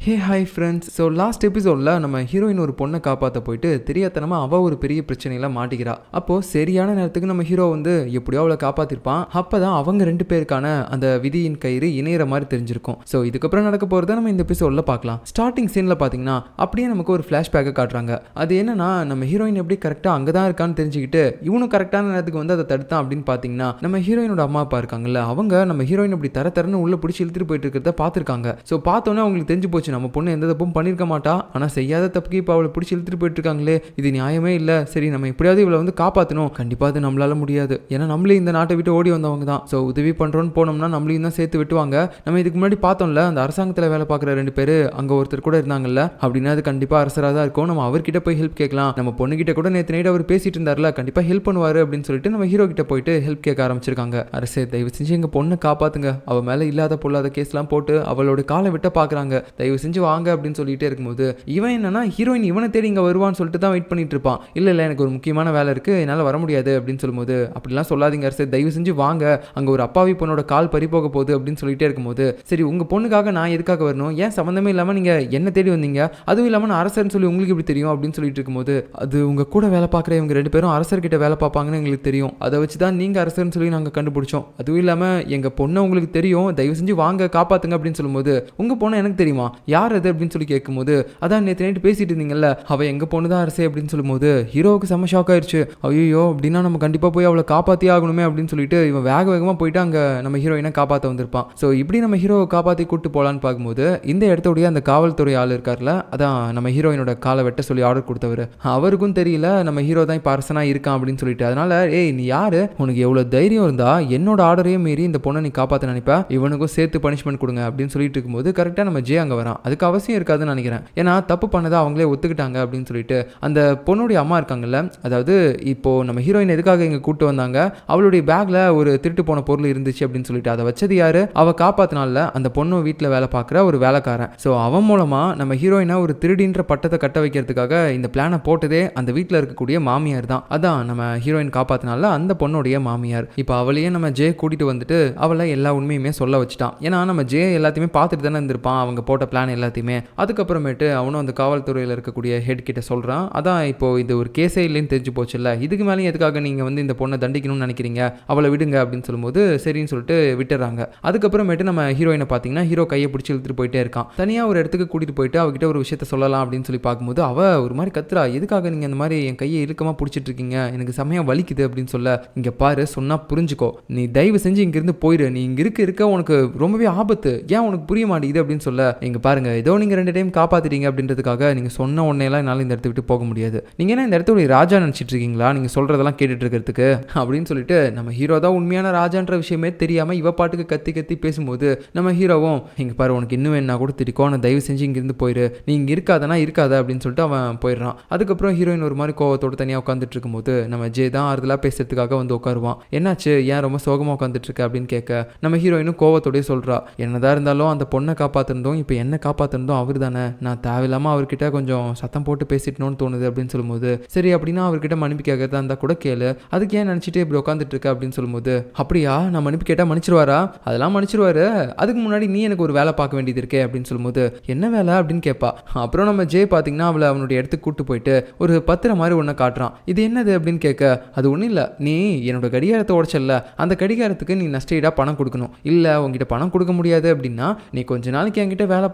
Hey hi friends. So last எபிசோடில் நம்ம heroine ஒரு பொண்ணை காப்பாற்ற போயிட்டு தெரியாதனமாக அவள் ஒரு பெரிய பிரச்சனையில் மாட்டிக்கிறா. அப்போது சரியான நேரத்துக்கு நம்ம ஹீரோ வந்து எப்படியோ அவளை காப்பாற்றிருப்பான். அப்போ தான் அவங்க 2 பேருக்கான அந்த விதியின் கயிறு இணையிற மாதிரி தெரிஞ்சிருக்கும். ஸோ இதுக்கப்புறம் நடக்க போகிறத நம்ம இந்த எபிசோடில் பார்க்கலாம். ஸ்டார்டிங் சீனில் பார்த்தீங்கன்னா அப்படியே நமக்கு ஒரு ஃப்ளாஷ்பேக்கை காட்டுறாங்க. அது என்னன்னா நம்ம ஹீரோயின் எப்படி கரெக்டாக அங்கே தான் இருக்கான்னு தெரிஞ்சுக்கிட்டு இவனும் கரெக்டான நேரத்துக்கு வந்து அதை தடுத்தான் அப்படின்னு பார்த்தீங்கன்னா நம்ம ஹீரோயினோட அம்மா அப்பா இருக்காங்கல்ல, அவங்க நம்ம ஹீரோயின் அப்படி தரன்னு உள்ள பிடிச்சி இழுத்துட்டு போயிட்டு இருக்கிறத பார்த்துருக்காங்க. ஸோ பார்த்தோன்னே அவங்களுக்கு தெரிஞ்சு போச்சு நம்ம பொண்ணு எந்த தப்பும் பண்ணியிருக்க மாட்டா, ஆனால் செய்யாத தப்புக்கு இப்போ அவளை பிடிச்சி இழுத்துட்டு போயிட்டு இருக்காங்களே, இது நியாயமே இல்லை. சரி நம்ம எப்படியாவது இவளை வந்து காப்பாற்றணும். கண்டிப்பாக அது நம்மளால முடியாது, ஏன்னா நம்மளே இந்த நாட்டை விட்டு ஓடி வந்தவங்க தான். ஸோ உதவி பண்ணுறோன்னு போனோம்னா நம்மளையும் தான் சேர்த்து விட்டுவாங்க. நம்ம இதுக்கு முன்னாடி பார்த்தோம்ல அந்த அரசாங்கத்தில் வேலை பார்க்குற 2 பேர் அங்கே ஒருத்தர் கூட இருந்தாங்கல்ல, அப்படின்னா அது கண்டிப்பாக அரசராக தான் இருக்கும். நம்ம அவர்கிட்ட போய் ஹெல்ப் கேட்கலாம். நம்ம பொண்ணுகிட்ட கூட நேற்று நைட் அவர் பேசிட்டு இருந்தார்ல, கண்டிப்பாக ஹெல்ப் பண்ணுவார் அப்படின்னு சொல்லிட்டு நம்ம ஹீரோ கிட்ட போயிட்டு ஹெல்ப் கேட்க ஆரம்பிச்சிருக்காங்க. அரசே தயவு செஞ்சு எங்கள் பொண்ணை காப்பாத்துங்க, அவள் மேலே இல்லாத பொல்லாத கேஸ்லாம் போட்டு அவளோட காலை விட்ட பார்க்குறாங்க, தயவு செஞ்சு வாங்க அப்படின்னு சொல்லிட்டே இருக்கும்போது இவன் என்னன்னா ஹீரோயின் இவனை தேடி இங்கே வருவான்னு சொல்லிட்டு தான் வெயிட் பண்ணிட்டு இருப்பான். இல்லை எனக்கு ஒரு முக்கியமான வேலை இருக்கு, என்னால் வர முடியாது அப்படின்னு சொல்லும்போது அப்படிலாம் சொல்லாதீங்க அரசே, தயவு செஞ்சு வாங்க, அங்கே ஒரு அப்பாவி பொண்ணோட கால் பறி போக போகுது அப்படின்னு சொல்லிட்டே இருக்கும்போது சரி உங்கள் பொண்ணுக்காக நான் எதுக்காக வரணும், ஏன் சம்மந்தமே இல்லாமல் நீங்கள் என்ன தேடி வந்தீங்க, அதுவும் இல்லாமல் நான் அரசர்னு சொல்லி உங்களுக்கு எப்படி தெரியும் அப்படின்னு சொல்லிட்டு இருக்கும்போது அது உங்கள் கூட வேலை பார்க்குற இவங்க 2 பேரும் அரசர்கிட்ட வேலை பார்ப்பாங்கன்னு எங்களுக்கு தெரியும், அதை வச்சு தான் நீங்கள் அரசர்னு சொல்லி நாங்கள் கண்டுபிடிச்சோம், அதுவும் இல்லாமல் எங்கள் பொண்ணை உங்களுக்கு தெரியும், தயவு செஞ்சு வாங்க காப்பாற்றுங்க அப்படின்னு சொல்லும்போது உங்கள் பொண்ணை எனக்கு தெரியுமா, யார் அது அப்படின்னு சொல்லி கேட்கும்போது அதான் நேற்று நைட்டு பேசிட்டு இருந்தீங்கல்ல அவள் எங்கள் பொண்ணு தான் அரசே அப்படின்னு சொல்லும்போது ஹீரோவுக்கு செம்ம ஷாக் ஆயிடுச்சு. ஐயோ அப்படின்னா நம்ம கண்டிப்பாக போய் அவளை காப்பாற்றி ஆகணுமே அப்படின்னு சொல்லிட்டு இவன் வேகமாக போயிட்டு அங்கே நம்ம ஹீரோயினை காப்பாற்ற வந்திருப்பான். ஸோ இப்படி நம்ம ஹீரோவை காப்பாற்றி கூப்பிட்டு போகலான்னு பார்க்கும்போது இந்த இடத்தோடைய அந்த காவல்துறை ஆள் இருக்கார்ல, அதான் நம்ம ஹீரோயினோட காலை வெட்ட சொல்லி ஆர்டர் கொடுத்தவர், அவருக்கும் தெரியல நம்ம ஹீரோ தான் இப்போ அரசனாக இருக்கான் அப்படின்னு சொல்லிட்டு, அதனால ஏய் நீ யாரு, உனக்கு எவ்வளோ தைரியம் இருந்தா என்னோட ஆர்டரையும் மீறி இந்த பொண்ணை நீ காப்பாற்ற நினைப்பா, இவனுக்கும் சேர்த்து பனிஷ்மெண்ட் கொடுங்க அப்படின்னு சொல்லிட்டு இருக்கும்போது கரெக்டாக நம்ம ஜே அங்கே வரான். அதுக்கு அவசியம் இருக்காதுன்னு நினைக்கிறேன், ஏன்னா தப்பு பண்ணதை அவங்களே ஒத்துக்கிட்டாங்க அப்படின்னு சொல்லிட்டு அந்த பொண்ணுடைய அம்மா இருக்காங்கல்ல, அதாவது இப்போ நம்ம ஹீரோயின் எதுக்காக இங்கே கூப்பிட்டு வந்தாங்க, அவளுடைய பேக்ல ஒரு திருட்டு போன பொருள் இருந்துச்சு அப்படின்னு சொல்லிட்டு அதை வச்சது யாரு, அவ காப்பாத்தினால அந்த பொண்ணு வீட்டில் வேலை பார்க்குற ஒரு வேலைக்காரன். ஸோ அவன் மூலமா நம்ம ஹீரோயினை ஒரு திருடின்ற பட்டத்தை கட்ட வைக்கிறதுக்காக இந்த பிளானை போட்டதே அந்த வீட்டில் இருக்கக்கூடிய மாமியார் தான். அதான் நம்ம ஹீரோயின் காப்பாத்தினால அந்த பொண்ணுடைய மாமியார். இப்போ அவளையே நம்ம ஜே கூட்டிட்டு வந்துட்டு அவளை எல்லா உண்மையுமே சொல்ல வச்சுட்டான். ஏன்னா நம்ம ஜே எல்லாத்தையுமே பார்த்துட்டு தானே இருந்திருப்பான் அவங்க போட்ட பிளான் எல்லாத்தையுமே. அதுக்கப்புறமேட்டு அவனும் அந்த காவல்துறையில் இருக்கக்கூடிய ஹெட் கிட்ட சொல்கிறான், அதான் இப்போ இது ஒரு கேஸே இல்லைன்னு தெரிஞ்சு போச்சுல்ல, இதுக்கு மேலேயும் எதுக்காக நீங்கள் வந்து இந்த பொண்ணை தண்டிக்கணும்னு நினைக்கிறீங்க, அவளை விடுங்க அப்படின்னு சொல்லும்போது சரின்னு சொல்லிட்டு விட்டுறாங்க. அதுக்கப்புறமேட்டு நம்ம ஹீரோயினை பார்த்தீங்கன்னா ஹீரோ கையை பிடிச்சி இழுத்துட்டு போயிட்டே இருக்கான். தனியாக ஒரு இடத்துக்கு கூட்டிகிட்டு போயிட்டு அவகிட்ட ஒரு விஷயத்த சொல்லலாம் அப்படின்னு சொல்லி பார்க்கும்போது அவள் ஒரு மாதிரி கத்துறா, எதுக்காக நீங்கள் இந்த மாதிரி என் கையை இழுக்கமாக பிடிச்சிட்டு இருக்கீங்க, எனக்கு செமையாக வலிக்குது அப்படின்னு சொல்ல, இங்கே பாரு சொன்னால் புரிஞ்சுக்கோ, நீ தயவு செஞ்சு இங்கிருந்து போயிடு, நீ இங்கே இருக்க உனக்கு ரொம்பவே ஆபத்து, ஏன் உனக்கு புரிய மாட்டேங்குது அப்படின்னு சொல்ல, இங்கே பாருங்க ஏதோ நீங்கள் 2 டைம் காப்பாற்றிட்டீங்க அப்படின்றதுக்காக நீங்கள் சொன்ன உடனேலாம் என்னால் இந்த இடத்த விட்டு போக முடியாது, நீங்கள் என்ன இந்த இடத்துல ராஜா நினச்சிட்டு இருக்கீங்களா, நீங்கள் சொல்கிறதெல்லாம் கேட்டுட்டு இருக்கிறதுக்கு அப்படின்னு சொல்லிட்டு நம்ம ஹீரோ தான் உண்மையான ராஜான்ற விஷயமே தெரியாமல் இவ பாட்டுக்கு கத்தி கத்தி பேசும்போது நம்ம ஹீரோவும் இங்கே பாரு உனக்கு இன்னும் என்ன கூட திரிக்கோ, நான் தயவு செஞ்சு இங்கிருந்து போயிரு, நீ இங்கே இருக்காதனா இருக்காத அப்படின்னு சொல்லிட்டு அவன் போயிடுறான். அதுக்கப்புறம் ஹீரோயின் ஒரு மாதிரி கோவத்தோடு தனியாக உட்காந்துட்டு இருக்கும்போது நம்ம ஜே தான் ஆறுதலாக பேசுறதுக்காக வந்து உட்காருவான். என்னாச்சு ஏன் ரொம்ப சோகமாக உட்காந்துட்டு இருக்க அப்படின்னு கேட்க நம்ம ஹீரோயினும் கோவத்தோடய சொல்கிறா, என்னதான் இருந்தாலும் அந்த பொண்ணை காப்பாற்றிருந்தோம் இப்போ என்ன காப்பாற்றிருந்தோம் அவர் தானே, நான் தேவையில்லாமல் அவர்கிட்ட கொஞ்சம் சத்தம் போட்டு பேசிட்டணும்னு தோணுது அப்படின்னு சொல்லும்போது சரி அப்படின்னா அவர்கிட்ட மன்னிப்பு கேட்கறதா இருந்தால் கூட கேளு, அதுக்கு ஏன் நினச்சிட்டு இப்படி உட்காந்துட்டு இருக்க அப்படின்னு சொல்லும்போது அப்படியா நான் மன்னிப்பு கேட்டால் மன்னிச்சிருவாரா, அதெல்லாம் மன்னிச்சிருவாரு, அதுக்கு முன்னாடி நீ எனக்கு ஒரு வேலை பார்க்க வேண்டியது இருக்கே அப்படின்னு சொல்லும்போது என்ன வேலை அப்படின்னு கேட்பா. அப்புறம் நம்ம ஜே பார்த்தீங்கன்னா அவளை அவனுடைய இடத்துக்கு கூட்டு போயிட்டு ஒரு பத்திரம் மாதிரி ஒன்று காட்டுறான். இது என்னது அப்படின்னு கேட்க அது ஒன்றும் இல்லை, நீ என்னோட கடிகாரத்தை உடைச்சல, அந்த கடிகாரத்துக்கு நீ நஷ்டஈடாக பணம் கொடுக்கணும், இல்லை உங்ககிட்ட பணம் கொடுக்க முடியாது அப்படின்னா நீ கொஞ்ச நாளைக்கு என்கிட்ட வேலை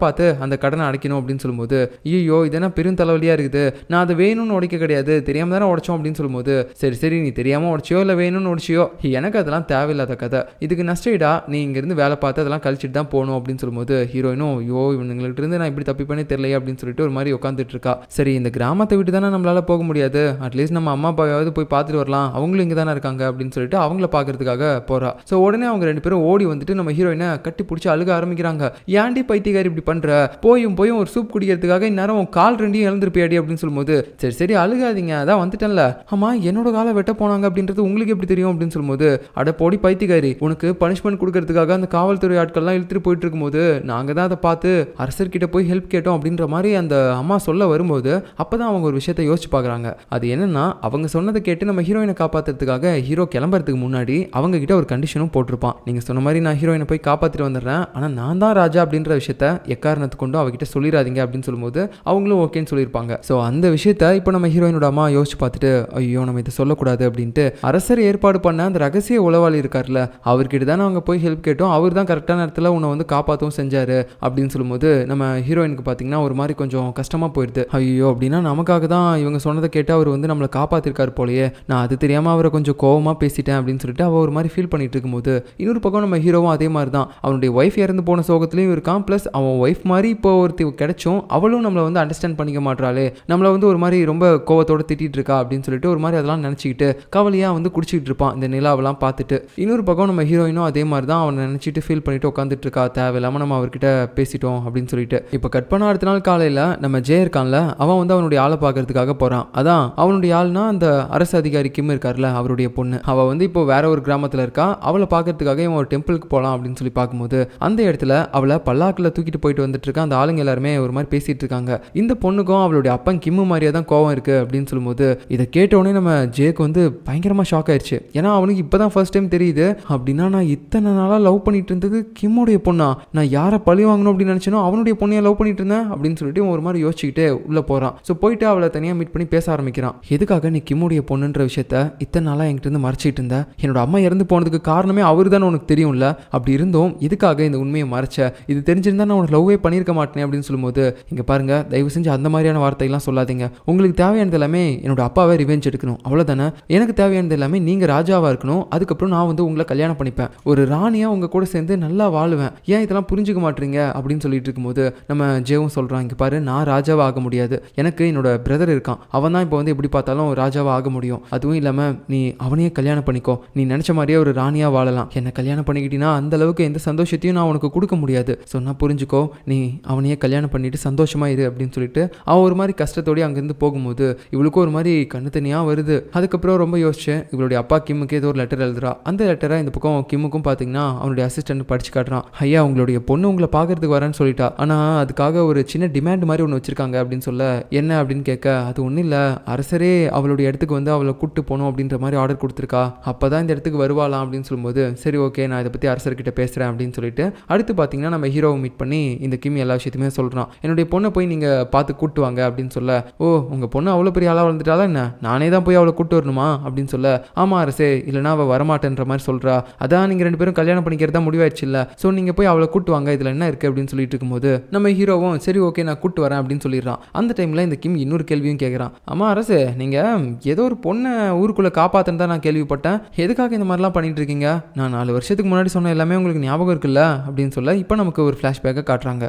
பார்த்து அந்த கடனை அடைக்கணும் அப்படின்னு சொல்லும்போது ஐயோ இதெல்லாம் பெரும் தலைவலியாக இருக்குது, நான் அதை வேணும்னு உடைக்க கிடையாது தெரியாமல் தானே உடைச்சோம் அப்படின்னு சொல்லும்போது சரி நீ தெரியாமல் உடைச்சியோ இல்லை வேணும்னு உடைச்சியோ எனக்கு அதெல்லாம் தேவையில்லாத கதை, இதுக்கு நஷ்டஈடா நீ இங்கேருந்து வேலை பார்த்து அதெல்லாம் கழிச்சிட்டு தான் போகணும் அப்படின்னு சொல்லும்போது ஹீரோயினும் ஐயோ இவங்களுக்கு இருந்து நான் இப்படி தப்பி பண்ணி தெரியலையே அப்படின்னு சொல்லிட்டு ஒரு மாதிரி உட்காந்துட்டு இருக்கா. சரி இந்த கிராமத்தை விட்டு தானே நம்மளால போக முடியாது, அட்லீஸ்ட் நம்ம அம்மா அப்பாவது போய் பார்த்துட்டு வரலாம், அவங்களும் இங்கே தானே இருக்காங்க அப்படின்னு சொல்லிட்டு அவங்கள பார்க்கறதுக்காக போறா. ஸோ உடனே அவங்க 2 பேரும் ஓடி வந்துட்டு நம்ம ஹீரோயினை கட்டி பிடிச்சி அழுக ஆரம்பிக்கிறாங்க. ஏன்டி பைத்தியக்காரி இப்படி பண்ற, போயும் ஒரு சூப் குடிக்கிறதுக்காக இந்நேரம் கால் 2 இழந்திருப்பியாடி அப்படின்னு சொல்லும்போது சரி அழுகாதீங்க அதான் வந்துட்டேன்ல, ஆமா என்னோட காலை வெட்ட போனாங்க அப்படின்றது உங்களுக்கு எப்படி தெரியும் அப்படின்னு சொல்லும்போது அட போடி பைத்தியக்காரி, உனக்கு பனிஷ்மெண்ட் கொடுக்கறதுக்காக அந்த காவல்துறை ஆட்கள்லாம் இழுத்துட்டு போயிட்டு இருக்கும்போது நாங்கள் தான் அதை பார்த்து அரசர்கிட்ட போய் ஹெல்ப் கேட்டோம் அப்படின்ற மாதிரி அந்த அம்மா சொல்ல வரும்போது அப்பதான் அவங்க ஒரு விஷயத்தை யோசிச்சு பார்க்குறாங்க. அது என்னன்னா அவங்க சொன்னதை கேட்டு நம்ம ஹீரோயினை காப்பாற்றுறதுக்காக ஹீரோ கிளம்புறதுக்கு முன்னாடி அவங்க கிட்ட ஒரு கண்டிஷனும் போட்டிருப்பான். நீங்கள் சொன்ன மாதிரி நான் ஹீரோயினை போய் காப்பாற்றிட்டு வந்துடுறேன், ஆனால் நான் தான் ராஜா அப்படின்ற விஷயத்த எக்காரணத்தை காரணத்து கொண்டும் அவகிட்ட சொல்லிடாதீங்க அப்படின்னு சொல்லும்போது அவங்களும் ஓகேன்னு சொல்லியிருப்பாங்க. ஸோ அந்த விஷயத்த இப்போ நம்ம ஹீரோயினோட அம்மா யோசிச்சு பார்த்துட்டு ஐயோ நம்ம இதை சொல்லக்கூடாது அப்படின்ட்டு அரசர் ஏற்பாடு பண்ண அந்த ரகசிய உளவாளி இருக்கார்ல அவர்கிட்ட தான் நாங்கள் போய் ஹெல்ப் கேட்டோம். அவர் தான் கரெக்டான நேரத்தில் உன்னை வந்து காப்பாற்றவும் செஞ்சாரு அப்படின்னு சொல்லும்போது நம்ம ஹீரோயினுக்கு பார்த்தீங்கன்னா ஒரு மாதிரி கொஞ்சம் கஷ்டமாக போயிடுது. ஐயோ அப்படின்னா நமக்காக தான் இவங்க சொன்னதை கேட்டு அவர் வந்து நம்மளை காப்பாற்றிருக்காரு போலயே, நான் அது தெரியாமல் அவரை கொஞ்சம் கோவமாக பேசிட்டேன் அப்படின்னு சொல்லிட்டு அவள் ஒரு மாதிரி ஃபீல் பண்ணிட்டு இருக்கும்போது இன்னொரு பக்கம் நம்ம ஹீரோவும் அதே மாதிரி தான் அவனுடைய ஒய்ஃப் இறந்து போன சோகத்துலையும் இருக்கான். ப்ளஸ் அவன் ஒய்ஃப் மாதிரி இப்போ ஒருத்தி கிடைச்சும் அவளும் நம்மளை வந்து அண்டர்ஸ்டாண்ட் பண்ணிக்க மாட்டாளே, நம்மளை வந்து ஒரு மாதிரி ரொம்ப கோவத்தோட திட்டிட்டு இருக்கா அப்படின்னு சொல்லிட்டு ஒரு மாதிரி அதெல்லாம் நினச்சிக்கிட்டு கவலையாக வந்து குடிச்சிட்டு இருப்பான் இந்த நிலாவெல்லாம் பார்த்துட்டு. இன்னொரு பக்கம் நம்ம ஹீரோயினும் அதே மாதிரி தான் அவனை நினச்சிட்டு ஃபீல் பண்ணிட்டு உட்காந்துட்டு இருக்கா, தேவையில்லாமல் நம்ம அவர்கிட்ட பேசிட்டோம் அப்படின்னு சொல்லிட்டு. இப்போ கட் பண்ண அடுத்த நாள் காலையில் நம்ம ஜே இருக்கான்ல அவன் வந்து அவனுடைய ஆளை பார்க்கறதுக்காக போகிறான். அதான் அவனுடைய ஆள்னா அந்த அரசு அதிகாரி கிம் இருக்கார்ல அவருடைய பொண்ணு. அவள் வந்து இப்போ வேற ஒரு கிராமத்தில் இருக்கா. அவளை பார்க்கறதுக்காக இவன் ஒரு டெம்பிளுக்கு போகலாம் அப்படின்னு சொல்லி பார்க்கும்போது அந்த இடத்துல அவளை பல்லாக்கில் தூக்கிட்டு போயிட்டு வந்துட்டு இருக்க அந்த ஆளுங்க எல்லாருமே ஒரு மாதிரி பேசிட்டு இருக்காங்க. இந்த பொண்ணுக்கும் அவளுடைய அப்பன் கிம்மு மாதிரியே தான் கோவம் இருக்கு அப்படின்னு சொல்லும்போது இதை கேட்டோடனே நம்ம ஜேக்கு வந்து பயங்கரமாக ஷாக் ஆயிடுச்சு. ஏன்னா அவனுக்கு இப்போதான் ஃபர்ஸ்ட் டைம் தெரியுது அப்படின்னா நான் இத்தனை நாளாக லவ் பண்ணிட்டு இருந்தது கிம்முடைய பொண்ணா, நான் யாரை பழி வாங்கணும் அப்படின்னு நினச்சனோ அவனுடைய பொண்ணையை லவ் பண்ணிட்டு இருந்தேன் அப்படின்னு சொல்லிட்டு ஒரு மாதிரி யோசிச்சுக்கிட்டு உள்ளே போகிறான். ஸோ போயிட்டு அவளை தனியாக மீட் பண்ணி பேச ஆரம்பிக்கிறான். எதுக்காக நீ கிம்முடைய பொண்ணுன்ற விஷயத்த இத்தனை நாளாக என்கிட்ட இருந்து மறைச்சிட்டு இருந்த, என்னோட அம்மா இறந்து போனதுக்கு காரணமே அவர் தான் உனக்கு தெரியும்ல, அப்படி இருந்தும் இதுக்காக இந்த உண்மையை மறைச்ச, இது தெரிஞ்சிருந்தா நான் உனக்கு லவ்வே பண்ணியிருக்க மாட்டேன் அப்படின்னு சொல்லும்போது இங்கே பாருங்க தயவு செஞ்சு அந்த மாதிரியான வார்த்தையெல்லாம் சொல்லாதீங்க. உங்களுக்கு தேவையானது எல்லாமே என்னோட அப்பாவை ரிவெஞ்ச் எடுக்கணும் அவ்வளோதானே, எனக்கு தேவையானது எல்லாமே நீங்கள் ராஜாவாக இருக்கணும், அதுக்கப்புறம் நான் வந்து உங்களை கல்யாணம் பண்ணிப்பேன், ஒரு ராணியாக உங்கள் கூட சேர்ந்து நல்லா வாழுவேன், ஏன் இதெல்லாம் புரிஞ்சுக்க மாட்டீங்க அப்படின்னு சொல்லிட்டு இருக்கும்போது நம்ம ஜேவும் சொல்கிறான் இங்கே பாரு நான் ராஜாவாக ஆக முடியாது, எனக்கு என்னோட பிரதர் இருக்கான், அவன் தான் இப்போ வந்து எப்படி பார்த்தாலும் ராஜாவாக ஆக முடியும், அதுவும் இல்லாமல் நீ அவனையே கல்யாணம் பண்ணிக்கோ, நீ நினச்ச மாதிரியே ஒரு ராணியாக வாழலாம், என்னை கல்யாணம் பண்ணிக்கிட்டீங்கன்னா அந்த அளவுக்கு எந்த சந்தோஷத்தையும் நான் உனக்கு கொடுக்க முடியாது, சொன்னால் புரிஞ்சுக்கோ, நீ அவனையே கல்யாணம் பண்ணிட்டு சந்தோஷமா இரு அப்படின்னு சொல்லிட்டு அவன் ஒரு மாதிரி கஷ்டத்தோடய அங்கேருந்து போகும்போது இவளுக்கும் ஒரு மாதிரி கண்ணு தனியாக வருது. அதுக்கப்புறம் ரொம்ப யோசிச்சேன், இவளுடைய அப்பா கிம்முக்கு ஏதோ ஒரு லெட்டர் எழுதுறா. அந்த லெட்டரை இந்த பக்கம் கிம்முக்கும் பார்த்தீங்கன்னா அவனுடைய அசிஸ்டன்ட் படிச்சு காட்டுறான். ஐயா உங்களுடைய பொண்ணு உங்களை பார்க்கறதுக்கு வரேன்னு சொல்லிட்டா, ஆனால் அதுக்காக ஒரு சின்ன டிமாண்ட் மாதிரி ஒன்று வச்சிருக்காங்க அப்படின்னு சொல்ல என்ன அப்படின்னு கேட்க அது ஒன்றும் இல்லை, அரசரே அவளுடைய இடத்துக்கு வந்து அவளை கூட்டு போகணும் அப்படின்ற மாதிரி ஆர்டர் கொடுத்துருக்கா, அப்போ தான் இந்த இடத்துக்கு வருவாளாம் அப்படின்னு சொல்லும்போது சரி ஓகே நான் இதை பற்றி அரசர்கிட்ட பேசுகிறேன் அப்படின்னு சொல்லிட்டு அடுத்து பார்த்தீங்கன்னா நம்ம ஹீரோவை மீட் பண்ணி இந்த கிம் எல்லா விஷயத்தையுமே சொல்கிறான். என்னுடைய பொண்ணை போய் நீங்கள் பார்த்து கூட்டு வாங்க அப்படின்னு சொல்ல ஓ உங்கள் பொண்ணு அவ்வளோ பெரிய ஆளாக வளர்ந்துட்டாலும் என்ன நானே தான் போய் அவளை கூட்டு வரணுமா அப்படின்னு சொல்ல ஆமாம் அரசே இல்லைனா அவள் வரமாட்டேன்ற மாதிரி சொல்கிறா, அதான் நீங்கள் ரெண்டு பேரும் கல்யாணம் பண்ணிக்கிறதா முடிவாயிடுச்சு இல்லை, ஸோ நீங்கள் போய் அவளை கூட்டு வாங்க இதில் என்ன இருக்குது அப்படின்னு சொல்லிட்டு இருக்கும்போது நம்ம ஹீரோவும் சரி ஓகே நான் கூட்டு வரேன் அப்படின்னு சொல்லிடுறான். அந்த டைமில் இந்த கிம் இன்னொரு கேள்வியும் கேட்குறான். ஆமாம் அரசே நீங்கள் ஏதோ ஒரு பொண்ணை ஊருக்குள்ளே காப்பாற்றுன்னு தான் நான் கேள்விப்பட்டேன், எதுக்காக இந்த மாதிரிலாம் பண்ணிட்டு இருக்கீங்க, நான் 4 வருஷத்துக்கு முன்னாடி சொன்ன எல்லாமே உங்களுக்கு ஞாபகம் இருக்குல்ல அப்படின்னு சொல்ல இப்போ நமக்கு ஒரு ஃப்ளாஷ்பேக்கை காட்டுறாங்க.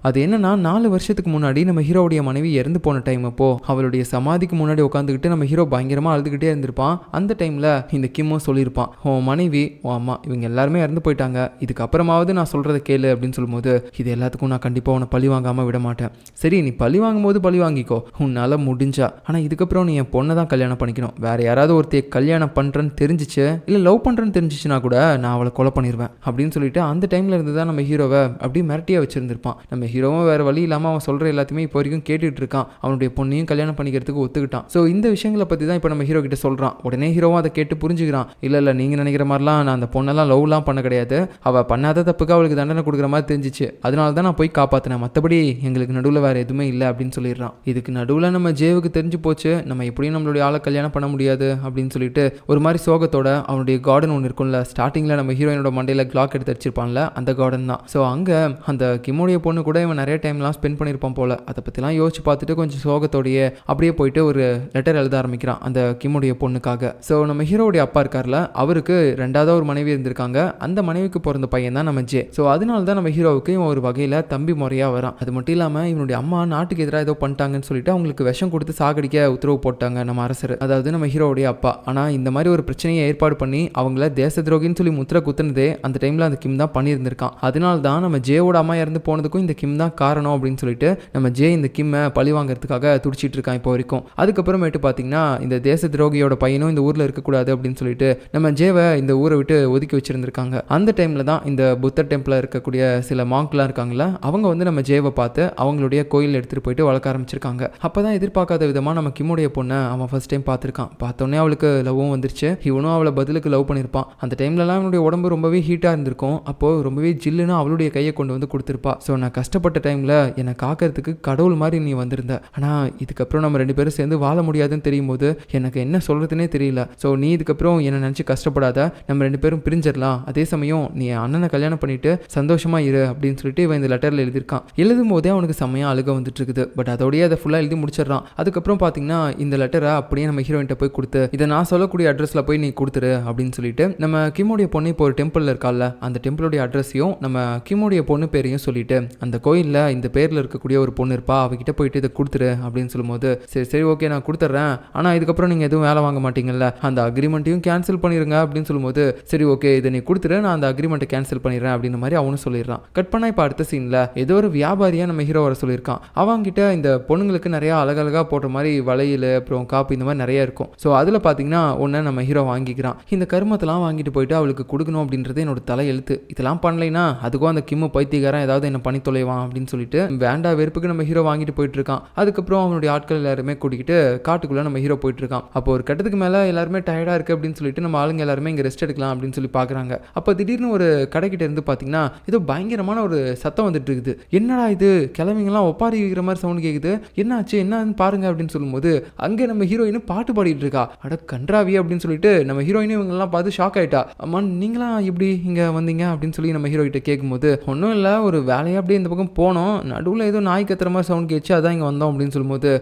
அது என்னன்னா 4 வருஷத்துக்கு முன்னாடி நம்ம ஹீரோவுடைய மனைவி இறந்து போன டைம் அப்போ அவளுடைய சமாதிக்கு முன்னாடி உட்காந்துக்கிட்டு நம்ம ஹீரோ பயங்கரமா அழுதுகிட்டே இருந்திருப்பான். அந்த டைம்ல இந்த கிம்மும் சொல்லியிருப்பான் உன் மனைவி உன் அம்மா இவங்க எல்லாருமே இறந்து போயிட்டாங்க, இதுக்கப்புறமாவது நான் சொல்றதை கேளு அப்படின்னு சொல்லும்போது இது எல்லாத்துக்கும் நான் கண்டிப்பா உன்னை பழி வாங்காம விட மாட்டேன், சரி நீ பழி வாங்கும் போது பழி வாங்கிக்கோ உன்னால முடிஞ்சா, ஆனா இதுக்கப்புறம் நீ என் பொண்ணை தான் கல்யாணம் பண்ணிக்கணும், வேற யாராவது ஒருத்தைய கல்யாணம் பண்றேன்னு தெரிஞ்சிச்சு இல்ல லவ் பண்றேன்னு தெரிஞ்சிச்சுன்னா கூட நான் அவளை கொலை பண்ணிடுவேன் அப்படின்னு சொல்லிட்டு அந்த டைம்ல இருந்து தான் நம்ம ஹீரோவை அப்படியே மிரட்டியா வச்சிருந்திருப்பான். நம்ம ஹீரோவும் வேற வழி இல்லாமல் அவன் சொல்கிற எல்லாத்தையுமே இப்போ வரைக்கும் கேட்டுட்டு இருக்கான். அவனுடைய பொண்ணையும் கல்யாணம் பண்ணிக்கிறதுக்கு ஒத்துக்கிட்டான். ஸோ இந்த விஷயங்களை பற்றி தான் இப்போ நம்ம ஹீரோ கிட்ட சொல்கிறான். உடனே ஹீரோவும் அதை கேட்டு புரிஞ்சுக்கிறான். இல்லை நீங்கள் நினைக்கிற மாதிரிலாம் நான் அந்த பொண்ணெல்லாம் லவ்லாம் பண்ண கிடையாது, அவள் பண்ணாத தப்புக்கு அவளுக்கு தண்டனை கொடுக்குற மாதிரி தெரிஞ்சிச்சு, அதனால தான் நான் போய் காப்பாற்றினேன், மற்றபடி எங்களுக்கு நடுவில் வேறு எதுவுமே இல்லை அப்படின்னு சொல்லிடுறான். இதுக்கு நடுவில் நம்ம ஜேவுக்கு தெரிஞ்சு போச்சு நம்ம எப்படியும் நம்மளுடைய ஆளை கல்யாணம் பண்ண முடியாது அப்படின்னு சொல்லிட்டு ஒரு மாதிரி சோகத்தோட அவனுடைய கார்டன் ஒன்று இருக்கும்ல, ஸ்டார்டிங்கில் நம்ம ஹீரோயினோட மண்டையில் கிளாக் எடுத்து வச்சிருப்பான்ல அந்த கார்டன் தான். ஸோ அங்கே அந்த கிம்முடைய பொண்ணு கூட இவன் நிறைய டைம்லாம் ஸ்பெண்ட் பண்ணியிருப்பான் போல, அதை பற்றிலாம் யோசிச்சு பார்த்துட்டு கொஞ்சம் சோகத்தோடையே அப்படியே போயிட்டு ஒரு லெட்டர் எழுத ஆரம்பிக்கிறான் அந்த கிம்முடைய பொண்ணுக்காக. ஸோ நம்ம ஹீரோடைய அப்பா இருக்கார்ல அவருக்கு 2வது ஒரு மனைவி இருந்திருக்காங்க, அந்த மனைவிக்கு பிறந்த பையன் தான் நம்ம ஜே. ஸோ அதனால தான் நம்ம ஹீரோவுக்கு இவன் ஒரு வகையில் தம்பி முறையாக வரான். அது மட்டும் இல்லாமல் இவனுடைய அம்மா நாட்டுக்கு எதிராக ஏதோ பண்ணிட்டாங்கன்னு சொல்லிட்டு அவங்களுக்கு விஷம் கொடுத்து சாகடிக்க உத்தரவு போட்டாங்க நம்ம அரசர், அதாவது நம்ம ஹீரோவுடைய அப்பா. ஆனால் இந்த மாதிரி ஒரு பிரச்சனையை ஏற்பாடு பண்ணி அவங்கள தேச துரோகின்னு சொல்லி முத்திர குத்துனதே அந்த டைமில் அந்த கிம் தான் பண்ணியிருந்திருக்கான். அதனால தான் நம்ம ஜேவோட அம்மா இறந்து போனதுக்கும் இந்த கிம் கிம் தான் காரணம் அப்படின்னு சொல்லிட்டு நம்ம ஜே இந்த கிம்மை பழி வாங்குறதுக்காக துடிச்சிட்டு இருக்கான் இப்போ வரைக்கும். அதுக்கப்புறமேட்டு பார்த்தீங்கன்னா இந்த தேச துரோகியோட பையனும் இந்த ஊரில் இருக்கக்கூடாது அப்படின்னு சொல்லிட்டு நம்ம ஜேவை இந்த ஊரை விட்டு ஒதுக்கி வச்சிருந்திருக்காங்க. அந்த டைமில் தான் இந்த புத்தர் டெம்பிளில் இருக்கக்கூடிய சில மாங்க்லாம் இருக்காங்களா, அவங்க வந்து நம்ம ஜேவை பார்த்து அவங்களுடைய கோயில் எடுத்துகிட்டு போயிட்டு வளர்க்க ஆரம்பிச்சிருக்காங்க. அப்போ தான் எதிர்பார்க்காத விதமாக நம்ம கிம்முடைய பொண்ணை அவன் ஃபர்ஸ்ட் டைம் பார்த்துருக்கான். பார்த்தோன்னே அவளுக்கு லவ்வும் வந்துருச்சு. இவனும் அவளை பதிலுக்கு லவ் பண்ணியிருப்பான். அந்த டைம்லலாம் அவனுடைய உடம்பு ரொம்பவே ஹீட்டாக இருந்திருக்கும். அப்போது ரொம்பவே ஜில்லுன்னு அவளுடைய கையை கொண்டு வந்து கொடுத்துருப்பா. ஸோ நான் கஷ்டப்பட்ட டைமில் என்னை காக்கிறதுக்கு கடவுள் மாதிரி நீ வந்திருந்த. ஆனால் இதுக்கப்புறம் நம்ம 2 பேரும் சேர்ந்து வாழ முடியாதுன்னு தெரியும் போது எனக்கு என்ன சொல்கிறதுனே தெரியல. ஸோ நீ இதுக்கப்புறம் என்னை நினச்சி கஷ்டப்படாத, நம்ம 2 பேரும் பிரிஞ்சிடலாம். அதே சமயம் நீ அண்ணனை கல்யாணம் பண்ணிட்டு சந்தோஷமா இரு அப்படின்னு சொல்லிட்டு இவன் இந்த லெட்டரில் எழுதியிருக்கான். எழுதும் போதே அவனுக்கு செம்மையாக அழுக வந்துட்டு இருக்குது. பட் அதோடய அதை ஃபுல்லாக எழுதி முடிச்சிடறான். அதுக்கப்புறம் பார்த்தீங்கன்னா இந்த லெட்டரை அப்படியே நம்ம ஹீரோயின்ட்ட போய் கொடுத்து இதை நான் சொல்லக்கூடிய அட்ரஸில் போய் நீ கொடுத்துரு அப்படின்னு சொல்லிட்டு நம்ம கிம்முடைய பொண்ணு இப்போ ஒரு டெம்பிளில் இருக்கால, அந்த டெம்பிளுடைய அட்ரஸையும் நம்ம கிம்முடைய பொண்ணு பேரையும் சொல்லிட்டு அந்த கோயிலில் இந்த பேரில் இருக்கக்கூடிய ஒரு பொண்ணு இருப்பா, அவகிட்ட போயிட்டு இதை கொடுத்துரு அப்படின்னு சொல்லும்போது சரி சரி ஓகே நான் கொடுத்துட்றேன், ஆனால் இதுக்கப்புறம் நீங்கள் எதுவும் வேலை வாங்க மாட்டீங்கல்ல, அந்த அக்ரிமெண்ட்டையும் கேன்சல் பண்ணிடுங்க அப்படின்னு சொல்லும்போது சரி ஓகே இதை நீ கொடுத்துரு, நான் அந்த அக்ரிமெண்ட்டை கேன்சல் பண்ணிடுறேன் அப்படின்னு மாதிரி அவனும் சொல்லிடுறான். கட் பண்ணா இப்போ அடுத்த சீனில் ஏதோ ஒரு வியாபாரியாக நம்ம ஹீரோ வர சொல்லியிருக்கான். அவங்கிட்ட இந்த பொண்ணுங்களுக்கு நிறைய அழகழகாக போடுற மாதிரி வளையல் அப்புறம் காப்பு இந்த மாதிரி நிறைய இருக்கும். ஸோ அதில் பார்த்தீங்கன்னா ஒன்று நம்ம ஹீரோ வாங்கிக்கிறான். இந்த கருமத்தெல்லாம் வாங்கிட்டு போயிட்டு அவளுக்கு கொடுக்கணும் அப்படின்றது என்னோட தலை எழுத்து. இதெல்லாம் பண்ணலைன்னா அதுக்கும் அந்த கிம்மு பைத்தியக்காரன் ஏதாவது என்ன பண்ணி தொலைவான் அப்படின்னு சொல்லிட்டு வேண்டா வெறுப்புக்கு நம்ம ஹீரோ வாங்கிட்டு போயிட்டு இருக்கான். அதுக்கப்புறம் அவனுடைய ஆட்கள் எல்லாருமே கூட்டிக்கிட்டு காட்டுக்குள்ளே நம்ம ஹீரோ போயிட்டு இருக்கான். அப்போ ஒரு கட்டத்துக்கு மேலே எல்லாருமே டயர்டாக இருக்குது அப்படின்னு சொல்லிட்டு நம்ம ஆளுங்க எல்லாருமே இங்கே ரெஸ்ட் எடுக்கலாம் அப்படின்னு சொல்லி பார்க்குறாங்க. அப்போ திடீர்னு ஒரு கடைக்கிட்ட இருந்து பார்த்தீங்கன்னா ஏதோ பயங்கரமான ஒரு சத்தம் வந்துட்டு இருக்குது. என்னடா இது, கிழமைங்கெல்லாம் ஒப்பாரி வைக்கிற மாதிரி சவுண்ட் கேட்குது, என்னாச்சு என்னன்னு பாருங்க அப்படின்னு சொல்லும்போது அங்கே நம்ம ஹீரோயின் பாட்டு பாடிட்டு இருக்கா. அட கன்றாவி அப்படின்னு சொல்லிட்டு நம்ம ஹீரோயினும் இவங்கெல்லாம் பார்த்து ஷாக் ஆயிட்டா. அம்மா நீங்களாம் எப்படி இங்கே வந்தீங்க அப்படின்னு சொல்லி நம்ம ஹீரோ கிட்ட கேட்கும்போது ஒன்றும் இல்லை, ஒரு வேலையாக அப்படியே இந்த பக்கம் போனோம், நடுவில் ஏதோ நாய் கத்துற மாதிரி சவுண்ட் கேட்ச்சு, அதான் இங்கே வந்தோம் அப்படின்னு சொல்லும்போது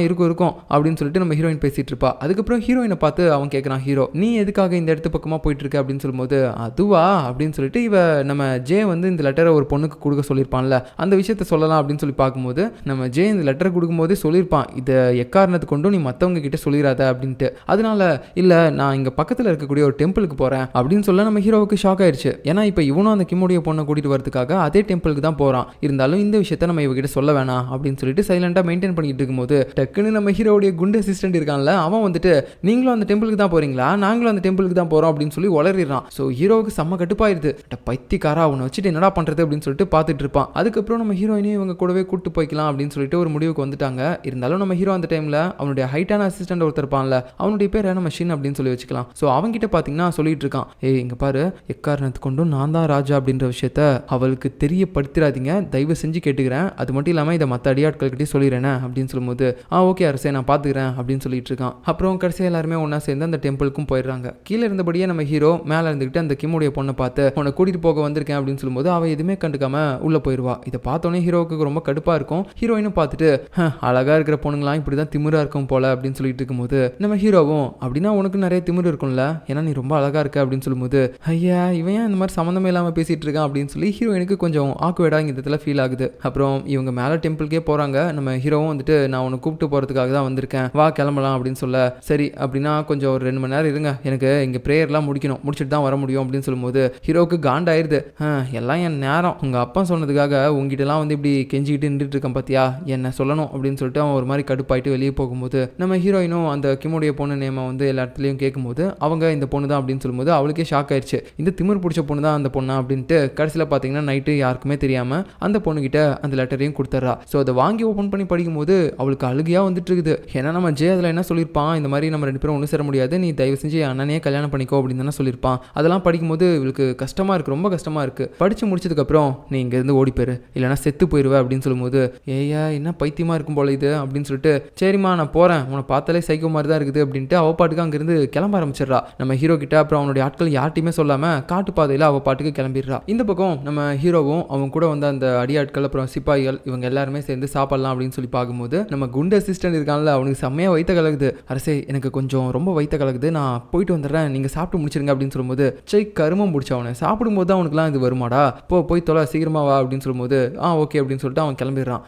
இருக்கும் அப்படின்னு சொல்லிட்டு நம்ம ஹீரோயின் பேசிட்டு இருப்பா. அதுக்கப்புறம் ஹீரோயினை பார்த்து அவன் கேட்குறான், ஹீரோ நீ எதுக்காக இந்த இடத்து பக்கமாக போயிட்டு இருக்க அப்படின்னு சொல்லும்போது அதுவா அப்படின்னு சொல்லிட்டு இவ நம்ம ஜே வந்து இந்த லெட்டரை ஒரு பொண்ணுக்கு கொடுக்க சொல்லியிருப்பான்ல, அந்த விஷயத்த சொல்லலாம் அப்படின்னு சொல்லி பார்க்கும்போது நம்ம ஜே இந்த லெட்டரை கொடுக்கும்போதே சொல்லியிருப்பான், இதை எக்காரணத்து கொண்டும் நீ மற்றவங்க கிட்ட சொல்லிடாத அப்படின்ட்டு. அதனால இல்லை நான் இங்கே பக்கத்தில் இருக்கக்கூடிய ஒரு டெம்பிளுக்கு போகிறேன் அப்படின்னு சொல்ல நம்ம ஹீரோவுக்கு ஷாக் ஆயிடுச்சு. ஏன்னா இப்போ இவனும் அந்த கிம்முடைய பொண்ணை கூட்டிகிட்டு வரதுக்காக அதே டெம்பிளுக்கு தான் போகிறான். இருந்தாலும் இந்த விஷயத்த நம்ம இவகிட்ட சொல்ல வேணாம் அப்படின்னு சொல்லிட்டு சைலண்டாக மெயின்டைன் பண்ணிட்டு இருக்கும்போது டக்குன்னு நம்ம ஹீரோடைய குண்டு அசிஸ்டன்ட் இருக்கான்ல, அவன் வந்துட்டு நீங்களும் அந்த டெம்பிளுக்கு தான் போகிறீங்களா, நாங்களும் அந்த டெம்பிளுக்கு தான் போகிறோம் அப்படின்னு சொல்லி உளறிடுறான். ஸோ ஹீரோவுக்கு செம்ம கட்டுப்பாயிருது. பைத்தியக்காரா அவனை வச்சுட்டு என்னடா பண்ணுறது அப்படின்னு சொல்லிட்டு பார்த்துட்டு இருப்பான். அதுக்கப்புறம் நம்ம ஹீரோயினையும் இவங்க கூடவே கூட்டு போய்க்கலாம் அப்படின்னு சொல்லிட்டு ஒரு முடிவுக்கு வந்துட்டாங்க. இருந்தாலும் நம்ம ஹீரோ அந்த டைமில் அவனுடைய ஹைட்டான அசிஸ்டன்ட் ஒருத்தர் இருப்பான்ல, அவனுடைய பேர் நம்ம ஷின் அப்படின்னு சொல்லி வச்சுக்கலாம். ஸோ அவங்ககிட்ட பார்த்தீங்கன்னா சொல்லிட்டு இருக்கான், ஏய் இங்கே பாரு, எக்காரணத்து கொண்டும் நான் தான் ராஜா அப்படின்ற விஷயத்த அவளுக்கு தெரியப்படுத்திடாதீங்க, தயவு செஞ்சு கேட்டுக்கிறேன், அது மட்டும் இல்லாமல் இதை மற்ற அடியாட்கள்கிட்டே சொல்லிடுறேன் அப்படின்னு சொல்லும்போது ஓகே அரசே நான் பார்த்துக்கிறேன் அப்படின்னு சொல்லிட்டு இருக்கான். அப்புறம் கடைசியாக எல்லாருமே ஒன்றா சேர்ந்து அந்த டெம்பிளுக்கும் போயிடுறாங்க. கீழே இருந்தபடியே நம்ம ஹீரோ மேலே இருந்துக்கிட்டு அந்த கிம்முடைய பொண்ணை பார்த்து உன்னை கூட்டிகிட்டு போக வந்திருக்கேன் அப்படின்னு சொல்லும்போது அவள் எதுவுமே கண்டுக்காம உள்ளே போயிடுவா. இதை பார்த்தோன்னே ஹீரோவுக்கு ரொம்ப கடுப்பாக இருக்கும். ஹீரோயினும் பார்த்துட்டு அழகாக இருக்கிற பொண்ணுங்களாம் இப்படி தான் திமிராக இருக்கும் போல அப்படின்னு சொல்லிட்டு இருக்கும்போது நம்ம ஹீரோவும் அப்படின்னா உனக்கு நிறைய திமிரு இருக்கும்ல, ஏன்னா நீ ரொம்ப அழகாக இருக்க அப்படின்னு சொல்லும்போது ஐயா இவன் இந்த மாதிரி சம்மந்தமே இல்லாமல் பேசிகிட்டு இருக்கான் அப்படின்னு சொல்லி ஹீரோயினுக்கு கொஞ்சம் ஆக்குவேடாக இந்த இடத்துல ஃபீல் ஆகுது. அப்புறம் இவங்க மேலே டெம்பிளுக்கே போகிறாங்க. நம்ம ஹீரோவும் வந்துட்டு நான் உன்னை கூப்பிட்டு போகிறதுக்காக தான் வந்திருக்கேன், வா கிளம்பலாம் அப்படின்னு சொல்ல சரி அப்படின்னா கொஞ்சம் ஒரு 2 மணி நேரம் இருங்க, எனக்கு இங்கே ப்ரேயர்லாம் முடிச்சுட்டு தான் வர முடியும் அப்படின்னு சொல்லும்போது ஹீரோவுக்கு காண்டாயிருது. எல்லாம் என் நேரம், உங்கள் அப்பா சொன்னதுக்காக உங்ககிட்டலாம் வந்து இப்படி கெஞ்சிக்கிட்டு நின்றுட்டு இருக்கேன் பார்த்தியா, என்ன சொல்லணும் அப்படின்னு சொல்லிட்டு அவன் ஒரு மாதிரி கடுப்பாயிட்டு வெளியே போகும்போது நம்ம ஹீரோயினும் அந்த கிம்முடைய பொண்ணு நேமை வந்து எல்லா இடத்துலையும் கேட்கும்போது அவங்க இந்த பொண்ணு தான் அப்படின்னு சொல்லும்போது அவளுக்கே ஷாக் ஆயிடுச்சு, இந்த திமிர் பிடிச்ச பொண்ணு தான் அந்த பொண்ணா அப்படின்ட்டு. கடைசியில் பார்த்தீங்கன்னா நைட்டு யாருக்குமே தெரியாமல் அந்த பொண்ணுகிட்ட அந்த லெட்டரையும் கொடுத்துட்றா. ஸோ அதை வாங்கி ஓப்பன் பண்ணி படிக்கும்போது அவளுக்கு அழுகையாக வந்துட்டு இருக்குது. ஏன்னா நம்ம ஜே அதில் என்ன சொல்லியிருப்பான், இந்த மாதிரி நம்ம 2 பேரும் ஒன்று சேர முடியாது, நீ தயவு செஞ்சு அண்ணனே கல்யாணம் பண்ணிக்கோ அப்படின்னு தானே சொல்லியிருப்பான். அதெல்லாம் படிக்கும்போது இவளுக்கு கஷ்டமாக இருக்குது, ரொம்ப கஷ்டமாக இருக்குது. படித்து முடிச்சதுக்கப்புறம் நீ இங்கேருந்து ஓடி போயிரு இல்லைனா செத்து போயிடுவேன் அப்படின்னு சொல்லும்போது ஏயா என்ன பைத்தியமாக இருக்கும் போல இது அப்படின்னு சொல்லிட்டு சரிம்மா நான் போகிறேன், உன்னை பார்த்தாலே சைக்கோ மாதிரி தான் இருக்குது அப்படின்ட்டு அவ பாட்டுக்கு அங்கேருந்து கிளம்ப ஆரம்பிச்சிடறா. நம்ம ஹீரோ கிட்ட அப்புறம் அவனுடைய ஆட்கள் யார்ட்டையுமே சொல்லாமல் காட்டு பாதையில் அவ பாட்டுக்கு கிளம்பிடுறா. இந்த பக்கம் நம்ம ஹீரோவும் அவங்க கூட வந்து அந்த அடியாட்கள் அப்புறம் சிப்பாய்கள் இவங்க எல்லாருமே சேர்ந்து சாப்பிடலாம் அப்படின்னு சொல்லி பார்க்கும்போது நம்ம குண்டு அசிஸ்டன்ட் இருக்கான்ல அவனுக்கு செம்மையாக வைத்த கலகுது. அரசே எனக்கு கொஞ்சம் ரொம்ப வைத்த கலகுது, நான் போயிட்டு வந்துடுறேன், நீங்கள் சாப்பிட்டு முடிச்சிருங்க அப்படின்னு சொல்லும்போது கருமம் பிடிச்ச அவனை சாப்பிடும்போது தான் அவனுக்குலாம் இது வருமாடா, போய் தொலை சீக்கிரமா வா அப்படின்னு சொல்லும்போது ஓகே அப்படின்னு சொல்லிட்டு அவன் கிளம்பிடுறான்.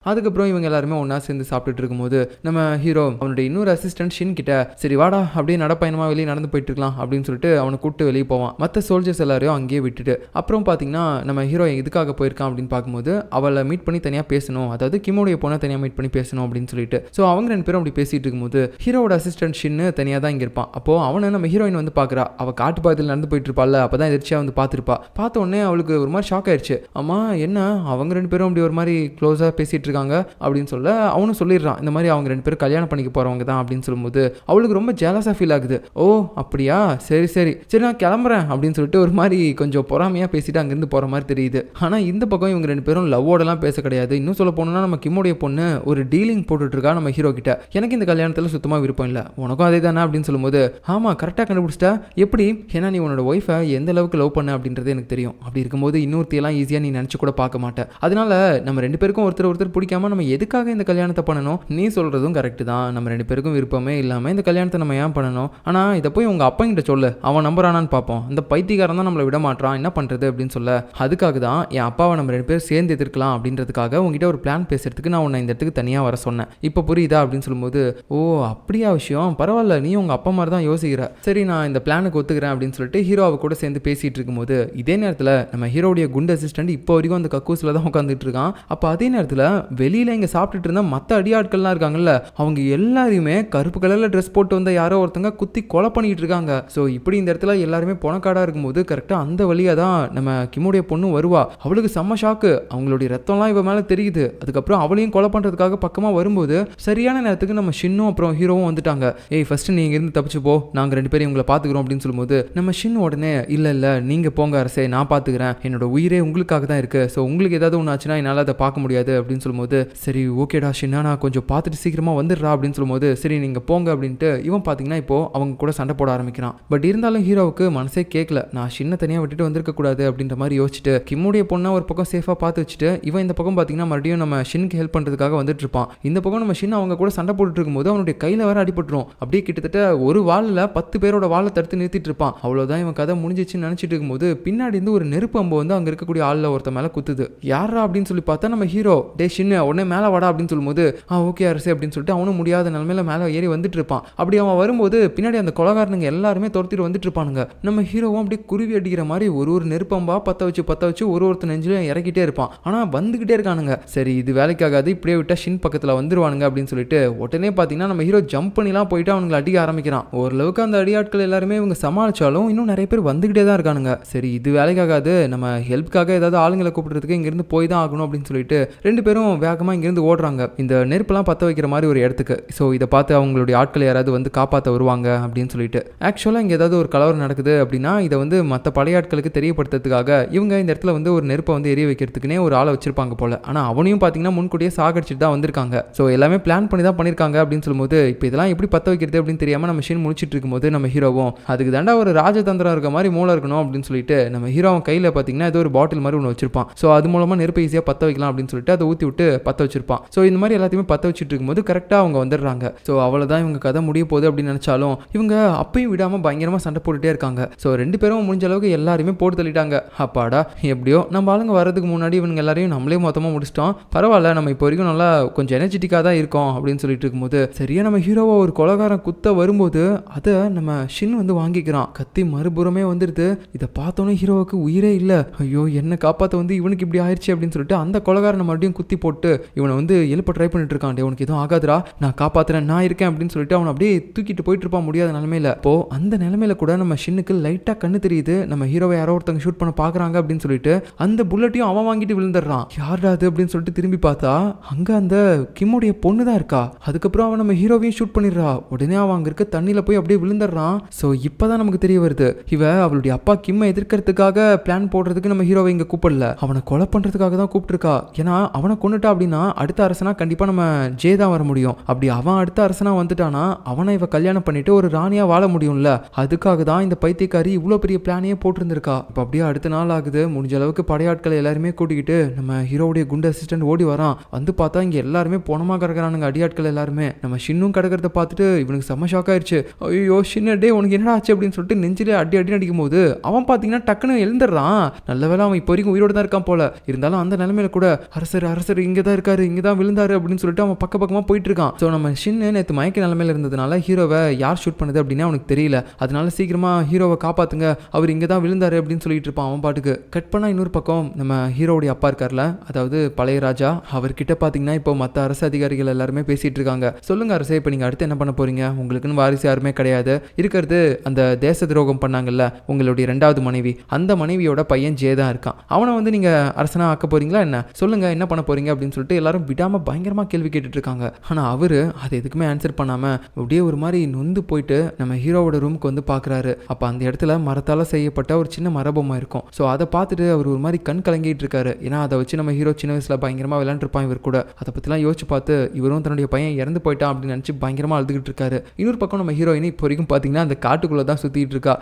அதுக்கப்புறம் இவங்க எல்லாருமே ஒன்றா சேர்ந்து சாப்பிட்டுட்டு இருக்கும்போது நம்ம ஹீரோ அவனுடைய இன்னொரு அசிஸ்டன்ட் ஷின் கிட்ட சரி வாடா அப்படியே நடப்பயணமாக வெளியே நடந்து போயிட்டு இருக்கலாம் அப்படின்னு சொல்லிட்டு அவனை கூப்பிட்டு வெளியே போவான். மற்ற சோல்ஜர்ஸ் எல்லாரையும் அங்கேயே விட்டுட்டு அப்புறம் பார்த்தீங்கன்னா நம்ம ஹீரோ எதுக்காக போயிருக்கான் அப்படின்னு பார்க்கும்போது அவளை மீட் பண்ணி தனியாக பேசணும், அதாவது கிம்முடைய பொண்ணை தனியாக மீட் பண்ணி பேசணும் அப்படின்னு சொல்லிட்டு. ஸோ அவங்க ரெண்டு பேரும் அப்படி பேசிட்டு இருக்கும்போது ஹீரோட அசிஸ்டன்ட் ஷின்னு தனியாக தான் இங்கே இருப்பான். அப்போ அவனை நம்ம ஹீரோயின் வந்து பார்க்குறா. அவள் காட்டு பாதையில் நடந்து போயிட்டு இருப்பாள். அப்போ தான் எதிர்ச்சியாக வந்து பார்த்துருப்பா. பார்த்த உடனே அவளுக்கு ஒரு மாதிரி ஷாக் ஆயிடுச்சு. அம்மா என்ன அவங்க ரெண்டு பேரும் அப்படி ஒரு மாதிரி க்ளோஸாக பேசிட்டு இருக்காங்க அப்படின்னு சொல்ல அவனும் சொல்லிடுறான். இந்த மாதிரி அவங்க ரெண்டு பேரும் கல்யாணம் பண்ணிக்க போறவங்க தான் அப்படின்னு சொல்லும்போது அவளுக்கு ரொம்ப ஜெலஸா ஃபீல் ஆகுது. ஓ அப்படியா, சரி சரி சரி நான் கிளம்புறேன் அப்படின்னு சொல்லிட்டு ஒரு மாதிரி கொஞ்சம் பொறாமையா பேசிட்டு அங்கிருந்து போற மாதிரி தெரியுது. ஆனா இந்த பக்கம் இவங்க ரெண்டு பேரும் லவ்வோடலாம் பேச கிடையாது. இன்னும் சொல்ல போனோம்னா நம்ம கிம்முடைய பொண்ணு ஒரு டீலிங் போட்டுட்டு இருக்கா நம்ம ஹீரோ கிட்ட. எனக்கு இந்த கல்யாணத்துல சுத்தமா விருப்பம் இல்லை, உனக்கும் அதே தானே அப்படின்னு சொல்லும்போது ஆமா கரெக்டாக கண்டுபிடிச்சிட்டா எப்படி, ஏன்னா நீ உன்னோட ஒய்ஃபை எந்த அளவுக்கு லவ் பண்ண அப்படின்றது எனக்கு தெரியும். அப்படி இருக்கும்போது இன்னொருத்தையெல்லாம் ஈஸியாக நீ நினச்சி கூட பார்க்க மாட்டேன். அதனால நம்ம ரெண்டு பேருக்கும் ஒருத்தர் பிடிக்காம நம்ம எதுக்காக இந்த கல்யாணத்தை பண்ணணும்? நீ சொல்றதும் கரெக்ட் தான், நம்ம ரெண்டு பேருக்கும் விருப்பமே இல்லாமல் இந்த கல்யாணத்தை நம்ம ஏன் பண்ணணும்? ஆனால் இதை போய் உங்க அப்பா கிட்ட சொல்லு, அவன் நம்புறானான்னு பார்ப்போம். அந்த பைத்தியக்காரன் தான் நம்மளை விட மாட்டான், என்ன பண்றது அப்படின்னு சொல்ல அதுக்காக தான் என் அப்பாவை நம்ம ரெண்டு பேரும் சேர்ந்து எதிர்க்கலாம் அப்படின்றதுக்காக உங்ககிட்ட ஒரு பிளான் பேசுறதுக்கு நான் உன்னை இந்த இடத்துக்கு தனியாக வர சொன்னேன். இப்போ புரியுதா அப்படின்னு சொல்லும்போது ஓ அப்படியா விஷயம், பரவாயில்ல நீ உங்க அப்பா மாதிரி தான் யோசிக்கிற, சரி நான் இந்த பிளானுக்கு ஒத்துக்கிறேன் அப்படின்னு சொல்லிட்டு ஹீரோவை கூட சேர்ந்து பேசிட்டு இருக்கும்போது இதே நேரத்தில் நம்ம ஹீரோடைய குண்டு அசிஸ்டன்ட் இப்போ வரைக்கும் அந்த கக்கூஸில் தான் உட்காந்துட்டு இருக்கான். அப்போ அதே நேரத்தில் வெளியில் இங்கே சாப்பிட்டுட்டு இருந்தால் மற்ற அடியாட்கள்லாம் இருக்காங்கல்ல, அவங்க எல்லாரையுமே கருப்பு கலரில் ட்ரெஸ் போட்டு வந்த யாரோ ஒருத்தங்க குத்தி கொலை பண்ணிட்டு இருக்காங்க. ஸோ இப்படி இந்த இடத்துல எல்லாருமே பணக்காடாக இருக்கும்போது கரெக்டாக அந்த வழியாக தான் நம்ம கிம்முடைய பொண்ணு வருவா. அவளுக்கு செம்ம ஷாக்கு, அவங்களுடைய ரத்தம்லாம் இவ மேலே தெரியுது. அதுக்கப்புறம் அவளையும் கொலை பண்ணுறதுக்காக பக்கமாக வரும்போது சரியான நேரத்துக்கு நம்ம ஷின்னும் அப்புறம் ஹீரோவும் வந்துட்டாங்க. ஏய் ஃபர்ஸ்ட் நீ இங்கிருந்து தப்பிச்சு போ, நாங்கள் ரெண்டு பேரும் இவங்களை பார்த்துக்கிறோம் அப்படின்னு சொல்லும்போது நம்ம ஷின் உடனே இல்லை நீங்கள் போங்க அரசே, நான் பார்த்துக்கிறேன், என்னோட உயிரே உங்களுக்காக தான் இருக்குது, ஸோ உங்களுக்கு ஏதாவது ஒன்று ஆச்சுன்னா என்னால் அதை பார்க்க முடியாது அப்படின்னு சொல்லும்போது சரி ஓகேடா ஷின்னா நான் கொஞ்சம் பார்த்துட்டு சீக்கிரமாக வந்துடுறா அப்படின்னு சொல்லும்போது சரி நீங்கள் போங்க அப்படின்ட்டு இவன் பார்த்தீங்கன்னா இப்போ அவங்க கூட சண்டை போட ஆரம்பிக்கிறான். பட் இருந்தாலும் ஹீரோவுக்கு மனசே கேட்கல, நான் ஷின்னை தனியாக விட்டுட்டு வந்திருக்க கூடாது அப்படின்ற மாதிரி யோசிச்சுட்டு கிம்முடைய பொண்ணை ஒரு பக்கம் சேஃபாக பார்த்து வச்சுட்டு இவன் இந்த பக்கம் பார்த்தீங்கன்னா மறுபடியும் நம்ம ஷின்க்கு ஹெல்ப் பண்ணுறதுக்காக வந்துட்டு இருப்பான். இந்த பக்கம் நம்ம ஷின் அவங்க கூட சண்டை போட்டுட்டு இருக்கும்போது அவனுடைய கையில் வேற அடிபட்டுரும். அப்படியே கிட்டத்தட்ட ஒரு வாளில் 10 பேரோட வாழை தடுத்து நிறுத்திட்டு இருப்பான். அவ்வளோதான் இவன் கதை முடிஞ்சிச்சுன்னு நினச்சிட்டு இருக்கும்போது பின்னாடி இருந்து ஒரு நெருப்பு அம்பு வந்து அங்கே இருக்கக்கூடிய ஆளில் ஒருத்த மேலே குத்துது. யாரா அப்படின்னு சொல்லி பார்த்தா நம்ம ஹீரோ. டே ஷின்னு உடனே மேலே வாடா அப்படின்னு சொல்லும்போது ஓகே அரசு அப்படின்னு சொல்லிட்டு அவனும் முடியாத நிலைமையில மேலே ஏறி வந்துட்டு இருப்பான். அப்படி அவன் வரும்போது பின்னாடி அந்த கொலகாரனுங்க எல்லாருமே துரத்திட்டு வந்துட்டு இருப்பானுங்க. நம்ம ஹீரோவும் அப்படியே குருவி அடிக்கிற மாதிரி ஒரு நெருப்பம்பா பற்ற வச்சு ஒருத்தர் நெஞ்சிலும் இறக்கிட்டே இருப்பான். ஆனால் வந்துகிட்டே இருக்கானுங்க. சரி இது வேலைக்காகாது, இப்படியே விட்டா ஷின் பக்கத்தில் வந்துருவானுங்க அப்படின்னு சொல்லிட்டு உடனே பார்த்தீங்கன்னா நம்ம ஹீரோ ஜம்ப் பண்ணிலாம் போயிட்டு அவனுங்களை அடிக்க ஆரம்பிக்கிறான். ஓரளவுக்கு அந்த அடியாட்கள் எல்லாருமே இவங்க சமாளிச்சாலும் இன்னும் நிறைய பேர் வந்துகிட்டே தான் இருக்கானுங்க. சரி இது வேலைக்காகாது, நம்ம ஹெல்ப்காக ஏதாவது ஆளுங்களை கூப்பிடுறதுக்கு இங்கிருந்து போய் தான் ஆகணும் அப்படின்னு சொல்லிட்டு ரெண்டு பேரும் வேகமாக இங்கிருந்து ஓடுறாங்க இந்த நெருப்பெல்லாம் பற்ற வைக்கிற மாதிரி ஒரு இடத்துக்கு. ஸோ இதை பார்த்து அவங்களுடைய ஆட்கள் யாராவது வந்து காப்பாற்ற வருவாங்க அப்படின்னு சொல்லிட்டு ஆக்சுவலாக இங்கே ஏதாவது ஒரு கலவரம் நடக்குது அப்படின்னா இதை வந்து மற்ற படையாட்களுக்கு தெரியப்படுத்துறதுக்காக இவங்க இந்த இடத்துல வந்து ஒரு நெருப்பை வந்து எரிய வைக்கிறதுக்குனே ஒரு ஆளை வச்சிருப்பாங்க போல. ஆனால் அவனையும் பார்த்தீங்கன்னா முன்கூட்டியே சாகடிச்சிட்டு தான் வந்திருக்காங்க. ஸோ எல்லாமே பிளான் பண்ணி தான் பண்ணியிருக்காங்க அப்படின்னு சொல்லும்போது இப்போ இதெல்லாம் எப்படி பற்ற வைக்கிறது அப்படின்னு தெரியாமல் நம்ம ஷின் முடிச்சிட்டு இருக்கும்போது நம்ம ஹீரோவும் அதுக்கு தாண்டா ஒரு ராஜதந்திரம் இருக்க மாதிரி மூளை இருக்கணும் அப்படின்னு சொல்லிட்டு நம்ம ஹீரோவும் கையில் பார்த்தீங்கன்னா ஏதோ ஒரு பாட்டில் மாதிரி ஒன்று வச்சிருப்பான். ஸோ அது மூலமாக நெருப்பை ஈஸியாக பற்ற வைக்கலாம் அப்படின்னு சொல்லிட்டு அதை ஊற்றி விட்டு பற்ற வச்சிருப்பான். ஸோ இந்த மாதிரி எல்லாத்தையுமே பற்ற வச்சுட்டு இருக்கும்போது கரெக்டாக அவங்க வந்துடுறாங்க. ஸோ அவ்வளோதான் இவங்க கதை முடிய போகுது அப்படின்னு நினச்சாலும் இவங்க அப்பயும் விடாமல் பயங்கரமாக சண்டை போட்டுட்டே இருக்காங்க. ஸோ ரெண்டு பேரும் முடிஞ்ச அளவுக்கு எல்லாருமே போட்டு தள்ளிட்டாங்க. அப்பாடா எப்படியோ நம்ம ஆளுங்க வரதுக்கு முன்னாடி இவங்க எல்லாரையும் நம்மளே மொத்தமாக முடிச்சிட்டோம், பரவாயில்ல நம்ம இப்போ வரைக்கும் நல்லா கொஞ்சம் எனர்ஜெட்டிக்காக தான் இருக்கோம் அப்படின்னு சொல்லிட்டு இருக்கும்போது சரியா நம்ம ஹீரோவை ஒரு கொலகாரன் குத்த வரும்போது அதை நம்ம ஷின் வந்து வாங்கிக்கிறான். கத்தி மறுபுறமே வந்துடுது. இதை பார்த்தோன்னே ஹீரோவுக்கு உயிரே இல்லை. ஐயோ என்ன காப்பாற்ற வந்து இவனுக்கு இப்படி ஆயிடுச்சு அப்படின்னு சொல்லிட்டு அந்த கொலகாரனை மறுபடியும் குத்தி போட்டு இவனை வந்து எழுப்ப ட்ரை பண்ணிட்டு இருக்கான். உனக்கு எதுவும் ஆகாதுரா, நான் காப்பாத்துறேன், நான் இருக்கேன் அப்படின்னு சொல்லிட்டு அவனை அப்படியே தூக்கிட்டு போயிட்டு இருப்பான் முடியாத நிலைமையில. அப்போ அந்த நிலைமையில கூட நம்ம ஷின்னுக்கு லைட்டா கண்ணு தெரியுது, நம்ம ஹீரோவை யாரோ ஒருத்தங்க ஷூட் பண்ண பாக்குறாங்க அப்படின்னு சொல்லிட்டு அந்த புல்லட்டையும் அவன் வாங்கிட்டு விழுந்துடுறான். யாரா அது அப்படின்னு சொல்லிட்டு திரும்பி பார்த்தா அங்க அந்த கிம்முடைய பொண்ணு தான் இருக்கா. அதுக்கப்புறம் அவன் நம்ம ஹீரோவையும் ஷூட் பண்ணிடுறா. உடனே அவன் அங்க இருக்க தண்ணியில போய் அப்படியே விழுந்துடுறான். ஸோ இப்பதான் நமக்கு தெரிய வருது இவ அவளுடைய அப்பா கிம்மை எதிர்க்கிறதுக்காக பிளான் போடுறதுக்கு நம்ம ஹீரோவை இங்க கூப்பிடல, அவனை கொலை பண்றதுக்காக தான் கூப்பிட்டுருக்கா. ஏன்னா அவனை கொண்டுட்டா அப்படின்னா அடுத்த அரசனா கண்டிப்பா நம்ம ஜே தான் வர முடியும். அப்படி அவன் அடுத்த அரசனா வந்துட்டானா அவனை இவ கல்யாணம் பண்ணிட்டு ஒரு ராணியா வாழ முடியும்ல. அதுக்காக தான் இந்த பைத்தியக்காரி இவ்வளவு பெரிய பிளானையே போட்டிருந்திருக்கா. இப்போ அப்படியே அடுத்த நாள் ஆகுது. முடிஞ்ச அளவுக்கு படையாட்களை எல்லாருமே கூட்டிக்கிட்டு நம்ம ஹீரோவுடைய குண்டு அசிஸ்டன்ட் ஓடி வரான். வந்து பார்த்தா இங்க எல்லாருமே போனமா கிடக்குறானுங்க அடியாட்கள் எல்லாருமே. நம்ம ஷின்னும் கிடக்கிறத பார்த்துட்டு இவனுக்கு செம்ம ஷாக் ஆயிடுச்சு. ஐயோ ஷின்ன டே உனக்கு என்னடா ஆச்சு அப்படின்னு சொல்லிட்டு நெஞ்சிலே அடி அடிக்கும் போது அவன் பார்த்தீங்கன்னா டக்குன்னு எழுந்துடுறான். நல்ல வேளை அவன் இப்போ வரைக்கும் உயிரோடு தான் இருக்கான் போல. இருந்தாலும் அந்த நிலைமையில கூட அரசர் அரசர் இங்கே தான் இருக்காரு, இங்கே தான் விழுந்தாரு அப்படின்னு சொல்லிட்டு அவன் பக்கமாக போயிட்டு இருக்கான். ஸோ நம்ம ஷின்னு நேற்று மயக்க நிலைமையில இருந்ததுனால ஹீரோவை யார் ஷூட் பண்ணுது அப்படின்னு அவனுக்கு தெரியல. அதனால சீக்கிரமா ஹீரோவை காப்பாத்துங்க, அவர் இங்கே தான் விழுந்தாரு அப்படின்னு சொல்லிட்டு இருப்பான் அவன் பாட்டுக்கு. கட் பண்ணா இன்னொரு பக்கம் நம்ம ஹீரோவுடைய அப்பா இருக்கார்ல, அதாவது பழைய ராஜா, அவர்கிட்ட பார்த்தீங்கன்னா இப்போ மற்ற அரசு அதிகாரிகள் எல்லாருமே பேசிட்டு இருக்காங்க. சொல்லுங்க அரசே, இப்போ நீங்கள் அடுத்து என்ன பண்ண போறீங்க? உங்களுக்குன்னு வாரிசு யாருமே கிடையாது, இருக்கிறது அந்த தேச துரோகம் பண்ணாங்கல்ல உங்களுடைய 2வது மனைவி, அந்த மனைவியோட பையன் ஜே தான் இருக்கான். அவனை வந்து நீங்க அரசனா ஆக்க போறீங்களா என்ன? சொல்லுங்க என்ன பண்ண போறீங்க அப்படின்னு சொல்லிட்டு எல்லாரும் விடாம பயங்கரமா கேள்வி கேட்டுட்டு இருக்காங்க. ஆனா அவரு அது எதுக்குமே ஆன்சர் பண்ணாம அப்படியே ஒரு மாதிரி நொந்து போயிட்டு நம்ம ஹீரோவோட ரூமுக்கு வந்து பாக்குறாரு. அப்ப அந்த இடத்துல மரத்தால செய்யப்பட்ட ஒரு சின்ன மரபொம்மை இருக்கும். ஸோ அதை பார்த்துட்டு அவர் ஒரு மாதிரி கண் கலங்கிட்டு இருக்காரு. ஏன்னா அதை வச்சு நம்ம ஹீரோ சின்ன வயசுல பயங்கரமா விளையாண்டுருப்பான் இவர் கூட. அதை பத்திலாம் யோசிச்சு பார்த்து இவரும் தன்னுடைய பையன் இறந்து போயிட்டான் அப்படின்னு நினைச்சு பயங்கரமா அழுதுகிட்டு இருக்காரு. இன்னொரு பக்கம் நம்ம ஹீரோயினி இப்போ வரைக்கும் பாத்தீங்கன்னா அந்த காட்டுக்குள்ள தான் சுத்திட்டு இருக்கா.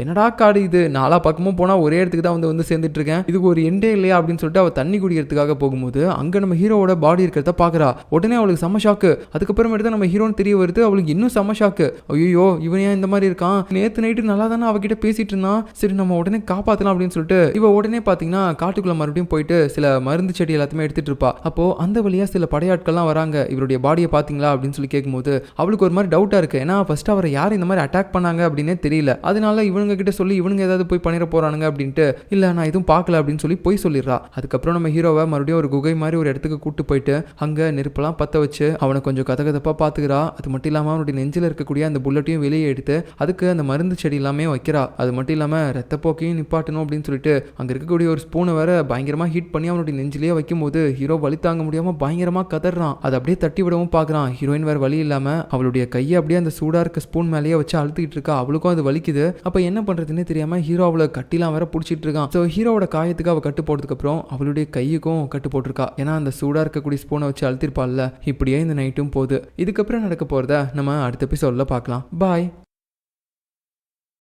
என்னடா காடு இது, நாலா பக்கமும் போனா ஒரே இடத்துக்கு தான் வந்து சேர்ந்துட்டு இருக்கேன், இதுக்கு ஒரு எண்டே இல்லையா அப்படின்னு சொல்லிட்டு அவ தண்ணி குடிக்கிறதுக்காக போகும்போது அங்க நம்ம ஹீரோவோட பாடி இருக்கிறத பாக்குறா. உடனே அவளுக்கு செம ஷாக்கு. அதுக்கப்புறமேட்டு தான் நம்ம ஹீரோன்னு தெரிய வருது. அவளுக்கு இன்னும் செம ஷாக்கு. ஐயோ இவன் ஏன் இந்த மாதிரி இருக்கான், நேத்து நைட்டு நல்லா தானே அவகிட்ட பேசிட்டு இருந்தான், சரி நம்ம உடனே காப்பாத்தலாம் அப்படின்னு சொல்லிட்டு இவ உடனே பாத்தீங்கன்னா காட்டுக்குள்ள மறுபடியும் போயிட்டு சில மருந்து செடி எல்லாத்தையுமே எடுத்துட்டு இருப்பா. அப்போ அந்த வழியா சில படையாட்கள்லாம் வராங்க. இவருடைய பாடியை பாத்தீங்களா அப்படின்னு சொல்லி கேட்கும்போது அவளுக்கு ஒரு மாதிரி டவுட்டா இருக்கு. ஏன்னா ஃபர்ஸ்ட் அவரை யார் இந்த மாதிரி அட்டாக் பண்ணாங்க அப்படின்னே தெரியல. அதனால இவங்க கிட்ட சொல்லி இவனுங்க ஏதாவது போய் பண்ணிட போறானுங்க அப்படின்ட்டு இல்ல நான் எதுவும் பார்க்கல அப்படின்னு சொல்லி போய் சொல்லிடுறா. அதுக்கப்புறம் நம்ம ஹீரோவை மறுபடியும் ஒரு குகை மாதிரி ஒரு இடத்துக்கு கூட்டு போயிட்டு அங்க நெருப்பெல்லாம் பத்த வச்சு அவனை கொஞ்சம் கதகதப்பா பாத்துக்கிறா. அது மட்டும் இல்லாம அவனுடைய நெஞ்சில் இருக்கக்கூடிய அந்த புல்லட்டையும் வெளியே எடுத்து அதுக்கு அந்த மருந்து செடி எல்லாமே வைக்கிறா. அது மட்டும் இல்லாம ரத்தப்போக்கையும் நிப்பாட்டணும் அப்படின்னு சொல்லிட்டு அங்க இருக்கக்கூடிய ஒரு ஸ்பூனை வேற பயங்கரமா ஹீட் பண்ணி அவனுடைய நெஞ்சிலேயே வைக்கும் போது ஹீரோ வலி தாங்க முடியாம பயங்கரமா கதறான். அதை அப்படியே தட்டி விடவும் பாக்குறான். ஹீரோயின் வேற வலி இல்லாம அவளுடைய கையை அப்படியே அந்த சூடா இருக்க ஸ்பூன் மேலேயே வச்சு அழுத்திட்டு இருக்கா. அவளுக்கும் அது வலிக்குது. அப்ப என்ன பண்றதுன்னு தெரியாம ஹீரோ அவளை கட்டிலாம் வேற பிடிச்சிட்டு இருக்கான். ஸோ ஹீரோவோட காயத்துக்கு அவ கட்டு போட்டதுக்கு அப்புறம் அவளுடைய கையுக்கும் கட்டு போட்டிருக்கா. ஏன்னா அந்த சூடா இருக்கக்கூடிய ஸ்பூனை வச்சு அழுத்திருப்பாள்ல. இப்படியே இந்த நைட்டும் போகுது. இதுக்கப்புறம் நடக்க போறத நம்ம அடுத்த எபிசோட்ல பார்க்கலாம். பாய்.